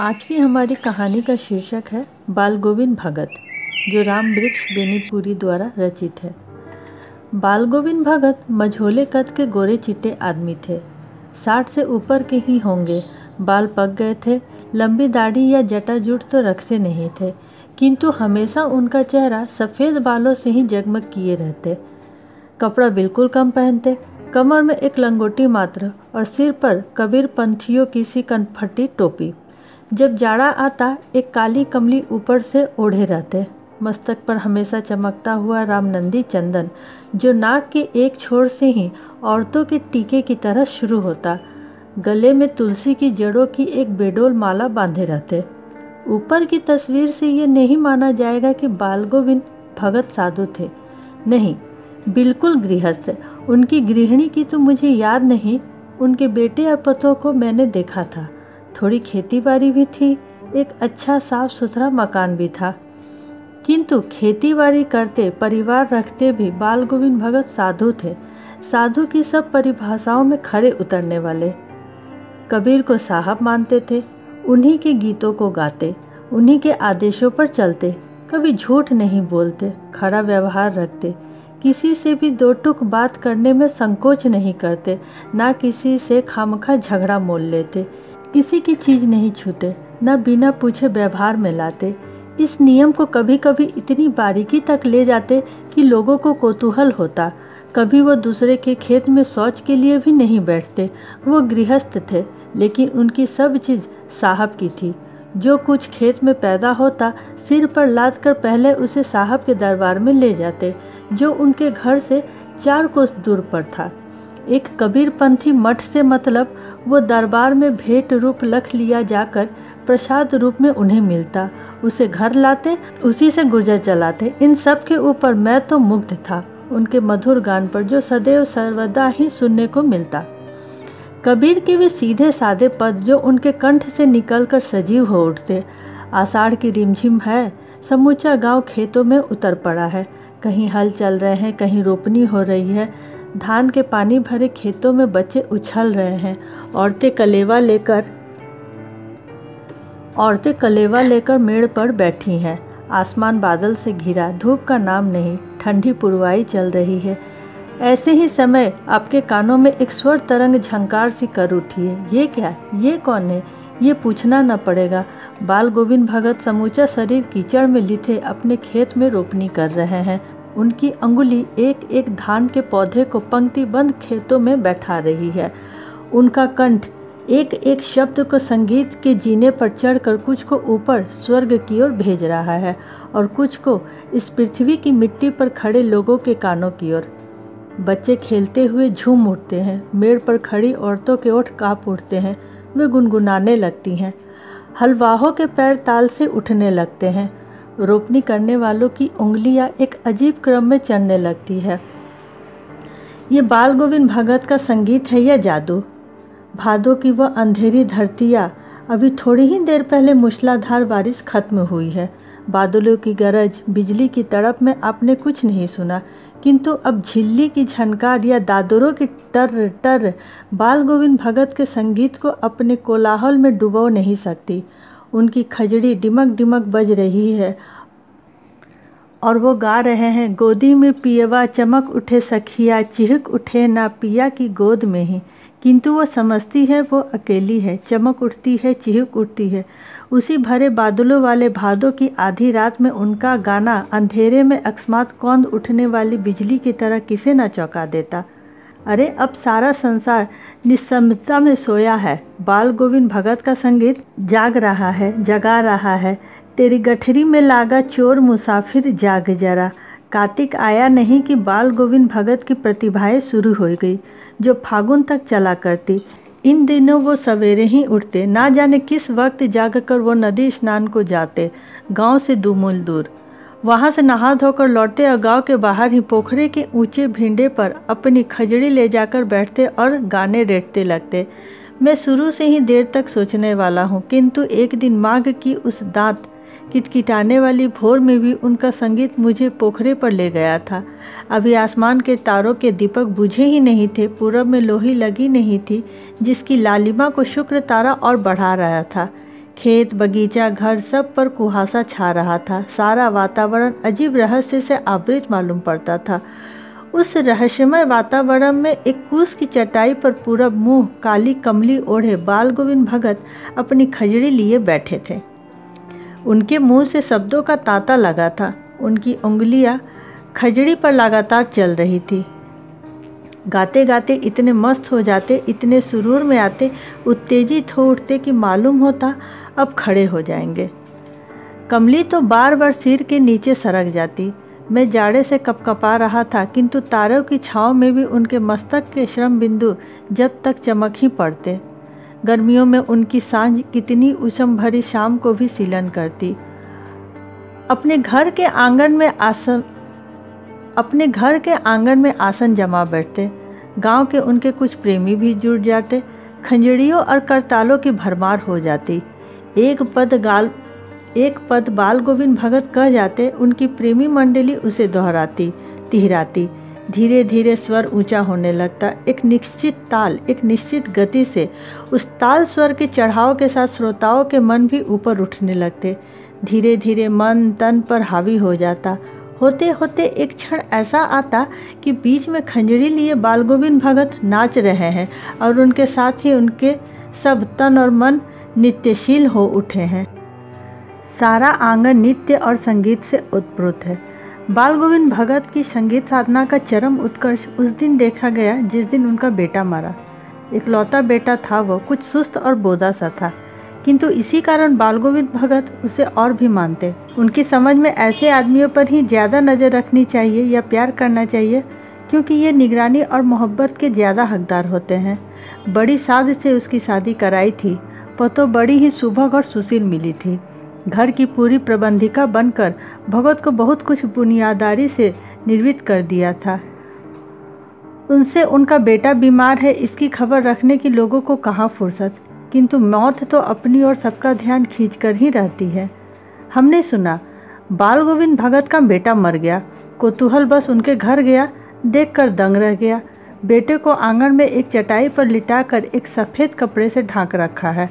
आज की हमारी कहानी का शीर्षक है बाल गोविंद भगत, जो राम वृक्ष बेनीपुरी द्वारा रचित है। बाल गोविंद भगत मझोले कद के गोरे चिट्टे आदमी थे। 60 से ऊपर के ही होंगे। बाल पक गए थे। लंबी दाढ़ी या जटाजूट तो रखते नहीं थे, किंतु हमेशा उनका चेहरा सफ़ेद बालों से ही जगमग किए रहते। कपड़ा बिल्कुल कम पहनते, कमर में एक लंगोटी मात्र और सिर पर कबीर पंथियों की सी कनफटी टोपी। जब जाड़ा आता एक काली कमली ऊपर से ओढ़े रहते। मस्तक पर हमेशा चमकता हुआ रामनंदी चंदन, जो नाक के एक छोर से ही औरतों के टीके की तरह शुरू होता। गले में तुलसी की जड़ों की एक बेडोल माला बांधे रहते। ऊपर की तस्वीर से ये नहीं माना जाएगा कि बाल गोविंद भगत साधु थे। नहीं, बिल्कुल गृहस्थ। उनकी गृहिणी की तो मुझे याद नहीं। उनके बेटे और पतों को मैंने देखा था। थोड़ी खेती बाड़ी भी थी, एक अच्छा साफ सुथरा मकान भी था। किंतु खेती बाड़ी करते, परिवार रखते भी बाल गोविंद भगत साधु थे। साधु की सब परिभाषाओं में खरे उतरने वाले। कबीर को साहब मानते थे, उन्हीं के गीतों को गाते, उन्हीं के आदेशों पर चलते, कभी झूठ नहीं बोलते, खरा व्यवहार रखते, किसी से भी दो टुक बात करने में संकोच नहीं करते, ना किसी से खामखा झगड़ा मोल लेते, किसी की चीज़ नहीं छूते, न बिना पूछे व्यवहार में लाते। इस नियम को कभी कभी इतनी बारीकी तक ले जाते कि लोगों को कौतूहल होता। कभी वो दूसरे के खेत में शौच के लिए भी नहीं बैठते। वो गृहस्थ थे, लेकिन उनकी सब चीज़ साहब की थी। जो कुछ खेत में पैदा होता, सिर पर लाद कर पहले उसे साहब के दरबार में ले जाते, जो उनके घर से 4 कोस दूर पर था। एक कबीरपंथी मठ से मतलब वो दरबार में भेंट रूप लख लिया जाकर प्रसाद रूप में उन्हें मिलता। उसे घर लाते, उसी से गुजर चलाते। इन सब के ऊपर मैं तो मुग्ध था, उनके मधुर गान पर, जो सदैव सर्वदा ही सुनने को मिलता। कबीर के भी सीधे सादे पद जो उनके कंठ से निकलकर सजीव हो उठते। आषाढ़ की रिमझिम है, समूचा गांव खेतों में उतर पड़ा है। कहीं हल चल रहे हैं, कहीं रोपनी हो रही है। धान के पानी भरे खेतों में बच्चे उछल रहे हैं। औरतें कलेवा लेकर मेड़ पर बैठी हैं। आसमान बादल से घिरा, धूप का नाम नहीं, ठंडी पुरवाई चल रही है। ऐसे ही समय आपके कानों में एक स्वर तरंग झंकार सी कर उठी है। ये क्या, ये कौन है? ये पूछना न पड़ेगा। बाल गोविंद भगत समूचा शरीर कीचड़ में लिथे अपने खेत में रोपनी कर रहे हैं। उनकी अंगुली एक एक धान के पौधे को पंक्तिबंद खेतों में बैठा रही है। उनका कंठ एक एक शब्द को संगीत के जीने पर चढ़कर कुछ को ऊपर स्वर्ग की ओर भेज रहा है और कुछ को इस पृथ्वी की मिट्टी पर खड़े लोगों के कानों की ओर। बच्चे खेलते हुए झूम उठते हैं। मेड़ पर खड़ी औरतों के ओठ काँप उठते हैं। वे गुनगुनाने लगती हैं। हलवाहों के पैर ताल से उठने लगते हैं। रोपनी करने वालों की उंगलियां एक अजीब क्रम में चढ़ने लगती है। ये बाल गोविंद भगत का संगीत है या जादू? भादों की वह अंधेरी धरतियाँ, अभी थोड़ी ही देर पहले मूसलाधार बारिश खत्म हुई है। बादलों की गरज, बिजली की तड़प में आपने कुछ नहीं सुना, किंतु अब झिल्ली की झनकार या दादरों की टर टर बाल गोविंद भगत के संगीत को अपने कोलाहल में डुबो नहीं सकती। उनकी खजड़ी डिमक डिमक बज रही है और वो गा रहे हैं, गोदी में पियवा चमक उठे सखिया, चिहक उठे ना पिया की गोद में ही। किंतु वो समझती है वो अकेली है। चमक उठती है, चिहक उठती है। उसी भरे बादलों वाले भादों की आधी रात में उनका गाना अंधेरे में अकस्मात कौंध उठने वाली बिजली की तरह किसे न चौंका देता। अरे अब सारा संसार निस्समता में सोया है। बाल गोविंद भगत का संगीत जाग रहा है, जगा रहा है। तेरी गठरी में लागा चोर मुसाफिर जाग जरा। कार्तिक आया नहीं कि बाल गोविंद भगत की प्रतिभाएं शुरू हो गई, जो फागुन तक चला करती। इन दिनों वो सवेरे ही उठते, ना जाने किस वक्त जागकर वो नदी स्नान को जाते, गांव से 2 मील दूर। वहाँ से नहा धोकर लौटते और गांव के बाहर ही पोखरे के ऊंचे भिंडे पर अपनी खजड़ी ले जाकर बैठते और गाने रेटते लगते। मैं शुरू से ही देर तक सोचने वाला हूँ, किंतु एक दिन माघ की उस दांत किटकिटाने वाली भोर में भी उनका संगीत मुझे पोखरे पर ले गया था। अभी आसमान के तारों के दीपक बुझे ही नहीं थे, पूरब में लोही लगी नहीं थी, जिसकी लालिमा को शुक्र तारा और बढ़ा रहा था। खेत, बगीचा, घर सब पर कुहासा छा रहा था। सारा वातावरण अजीब रहस्य से आवृत मालूम पड़ता था। उस रहस्यमय वातावरण में एक कूस की चटाई पर पूरा मुंह काली कमली ओढ़े बाल गोविंद भगत अपनी खजड़ी लिए बैठे थे। उनके मुंह से शब्दों का तांता लगा था। उनकी उंगलियां खजड़ी पर लगातार चल रही थी। गाते गाते इतने मस्त हो जाते, इतने सुरूर में आते, उत्तेजित हो उठते कि मालूम होता अब खड़े हो जाएंगे। कमली तो बार बार सिर के नीचे सरक जाती। मैं जाड़े से कपकपा रहा था, किंतु तारों की छाँव में भी उनके मस्तक के श्रम बिंदु जब तक चमक ही पड़ते। गर्मियों में उनकी सांझ कितनी उष्म भरी शाम को भी सीलन करती। अपने घर के आंगन में आसन जमा बैठते। गांव के उनके कुछ प्रेमी भी जुड़ जाते। खंजड़ियों और करतालों की भरमार हो जाती। एक पद बाल गोविंद भगत कह जाते, उनकी प्रेमी मंडली उसे दोहराती, तिहराती। धीरे धीरे स्वर ऊंचा होने लगता। एक निश्चित ताल, एक निश्चित गति से उस ताल स्वर के चढ़ाव के साथ श्रोताओं के मन भी ऊपर उठने लगते। धीरे धीरे मन तन पर हावी हो जाता। होते होते एक क्षण ऐसा आता कि बीच में खंजड़ी लिए बाल गोविंद भगत नाच रहे हैं और उनके साथ ही उनके सब तन और मन नित्यशील हो उठे हैं। सारा आंगन नित्य और संगीत से उत्प्रोत है। बाल गोविंद भगत की संगीत साधना का चरम उत्कर्ष उस दिन देखा गया जिस दिन उनका बेटा मरा। इकलौता बेटा था वो, कुछ सुस्त और बोदा सा था, किंतु इसी कारण बाल गोविंद भगत उसे और भी मानते। उनकी समझ में ऐसे आदमियों पर ही ज़्यादा नज़र रखनी चाहिए या प्यार करना चाहिए, क्योंकि ये निगरानी और मोहब्बत के ज़्यादा हकदार होते हैं। बड़ी साध से उसकी शादी कराई थी। पतो बड़ी ही सुभग और सुशील मिली थी। घर की पूरी प्रबंधिका बनकर भगत को बहुत कुछ बुनियादारी से निर्मित कर दिया था। उनसे उनका बेटा बीमार है इसकी खबर रखने की लोगों को कहाँ फुर्सत, किंतु मौत तो अपनी और सबका ध्यान खींचकर ही रहती है। हमने सुना बाल गोविंद भगत का बेटा मर गया। कौतूहल बस उनके घर गया, देखकर दंग रह गया। बेटे को आंगन में एक चटाई पर लिटाकर एक सफ़ेद कपड़े से ढांक रखा है।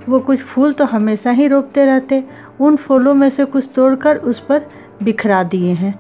वो कुछ फूल तो हमेशा ही रोपते रहते। उन फूलों में से कुछ तोड़कर उस पर बिखरा दिए हैं।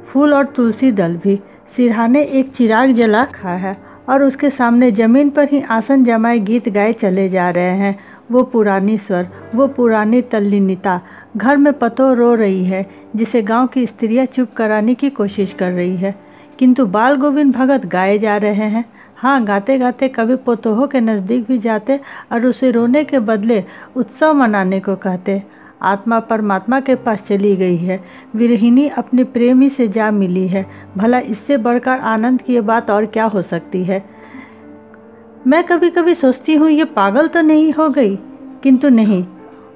फूल और तुलसी दल भी। सिरहाने एक चिराग जला रखा है और उसके सामने जमीन पर ही आसन जमाए गीत गाए चले जा रहे हैं। वो पुरानी स्वर, वो पुरानी तल्लीनता। घर में पतो रो रही है, जिसे गांव की स्त्रियां चुप कराने की कोशिश कर रही है, किंतु बाल गोविंद भगत गाए जा रहे हैं। हाँ, गाते गाते कभी पोतोहो के नज़दीक भी जाते और उसे रोने के बदले उत्सव मनाने को कहते। आत्मा परमात्मा के पास चली गई है। विरहिणी अपने प्रेमी से जा मिली है। भला इससे बढ़कर आनंद की ये बात और क्या हो सकती है। मैं कभी कभी सोचती हूँ ये पागल तो नहीं हो गई, किंतु नहीं,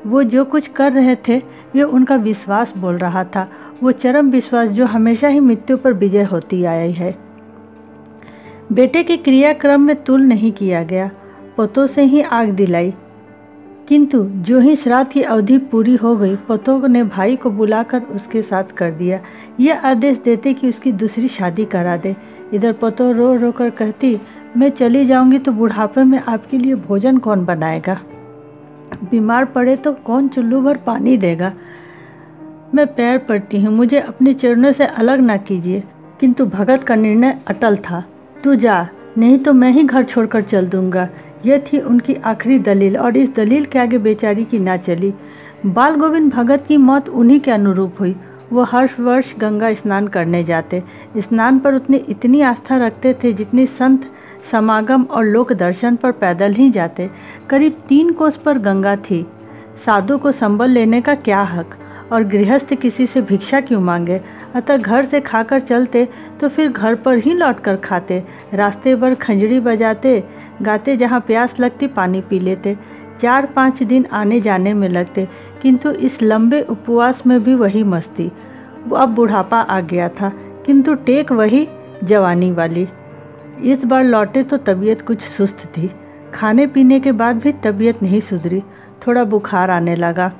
वो जो कुछ कर रहे थे ये उनका विश्वास बोल रहा था। वो चरम विश्वास जो हमेशा ही मृत्यु पर विजय होती आई है। बेटे के क्रियाक्रम में तुल नहीं किया गया, पतों से ही आग दिलाई, किंतु जो ही श्राद्ध की अवधि पूरी हो गई, पतों ने भाई को बुलाकर उसके साथ कर दिया। यह आदेश देते कि उसकी दूसरी शादी करा दे। इधर पतो रो रो कर कहती, मैं चली जाऊंगी तो बुढ़ापे में आपके लिए भोजन कौन बनाएगा, बीमार पड़े तो कौन चुल्लू भर पानी देगा। मैं पैर पड़ती हूँ, मुझे अपने चरणों से अलग ना कीजिए। किंतु भगत का निर्णय अटल था। तू जा, नहीं तो मैं ही घर छोड़कर चल दूंगा। यह थी उनकी आखिरी दलील और इस दलील के आगे बेचारी की ना चली। बाल गोविंद भगत की मौत उन्हीं के अनुरूप हुई। वो हर वर्ष गंगा स्नान करने जाते। स्नान पर उतनी इतनी आस्था रखते थे जितनी संत समागम और लोक दर्शन पर पैदल ही जाते। करीब 3 कोस पर गंगा थी। साधु को संबल लेने का क्या हक, और गृहस्थ किसी से भिक्षा क्यों मांगे। अतः घर से खाकर चलते तो फिर घर पर ही लौटकर खाते। रास्ते भर खंजड़ी बजाते गाते, जहाँ प्यास लगती पानी पी लेते। 4-5 दिन आने जाने में लगते, किंतु इस लंबे उपवास में भी वही मस्ती। अब बुढ़ापा आ गया था, किंतु टेक वही जवानी वाली। इस बार लौटे तो तबीयत कुछ सुस्त थी। खाने पीने के बाद भी तबीयत नहीं सुधरी। थोड़ा बुखार आने लगा,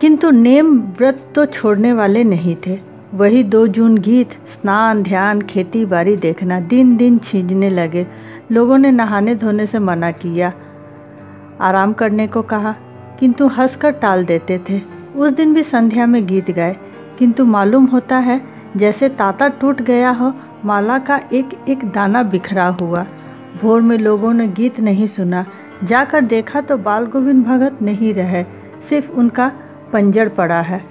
किंतु नेम व्रत तो छोड़ने वाले नहीं थे। वही 2 जून गीत, स्नान, ध्यान, खेती बाड़ी देखना दिन दिन छींचने लगे। लोगों ने नहाने धोने से मना किया आराम करने को कहा, किंतु हंसकर टाल देते थे। उस दिन भी संध्या में गीत गाए, किंतु मालूम होता है जैसे ताता टूट गया हो, माला का एक एक दाना बिखरा हुआ। भोर में लोगों ने गीत नहीं सुना। जाकर देखा तो बाल गोविंद भगत नहीं रहे, सिर्फ उनका पंजर पड़ा है।